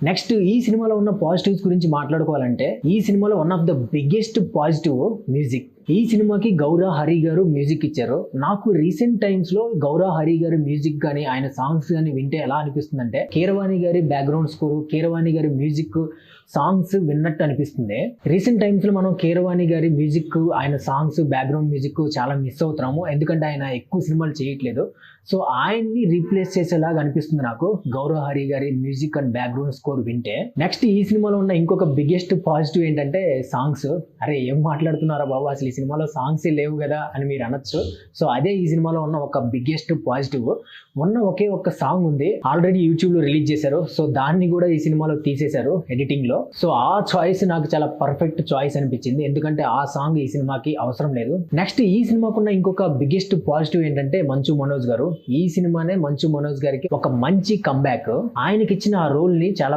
Next ఈ సినిమాలో ఉన్న పాజిటివ్స్ గురించి మాట్లాడుకోవాలంటే ఈ సినిమాలో one of the biggest positive music. ఈ సినిమాకి గౌరా హరి గారు మ్యూజిక్ ఇచ్చారు. నాకు రీసెంట్ టైమ్స్ లో గౌరా హరి గారి మ్యూజిక్ కానీ ఆయన సాంగ్స్ కానీ వింటే ఎలా అనిపిస్తుందంటే కీరవాణి గారి బ్యాక్గ్రౌండ్ స్కోర్, కీరవాణి గారి మ్యూజిక్ సాంగ్స్ విన్నట్టు అనిపిస్తుంది. రీసెంట్ టైమ్స్ లో మనం కీరవాణి గారి మ్యూజిక్, ఆయన సాంగ్స్, బ్యాక్గ్రౌండ్ మ్యూజిక్ చాలా మిస్ అవుతున్నాము. ఎందుకంటే ఆయన ఎక్కువ సినిమాలు చేయట్లేదు. సో ఆయన్ని రీప్లేస్ చేసేలాగా అనిపిస్తుంది నాకు గౌరవ హరి గారి మ్యూజిక్ అండ్ బ్యాక్గ్రౌండ్ స్కోర్ వింటే. నెక్స్ట్ ఈ సినిమాలో ఉన్న ఇంకొక బిగ్గెస్ట్ పాజిటివ్ ఏంటంటే సాంగ్స్. అరే ఏం మాట్లాడుతున్నారా బాబు, అసలు ఈ సినిమాలో సాంగ్స్ లేవు కదా అని మీరు అనొచ్చు. సో అదే ఈ సినిమాలో ఉన్న ఒక బిగ్గెస్ట్ పాజిటివ్. ఉన్న ఒకే ఒక్క సాంగ్ ఉంది, ఆల్రెడీ యూట్యూబ్ లో రిలీజ్ చేశారు. సో దాన్ని కూడా ఈ సినిమాలో తీసేశారు ఎడిటింగ్ లో. సో ఆ చాయిస్ నాకు చాలా పర్ఫెక్ట్ చాయిస్ అనిపించింది, ఎందుకంటే ఆ సాంగ్ ఈ సినిమాకి అవసరం లేదు. నెక్స్ట్ ఈ సినిమాకున్న ఇంకొక బిగ్గెస్ట్ పాజిటివ్ ఏంటంటే మంచు మనోజ్ గారు. ఈ సినిమానే మంచు మనోజ్ గారికి ఒక మంచి కంబ్యాక్. ఆయనకి ఇచ్చిన ఆ రోల్ ని చాలా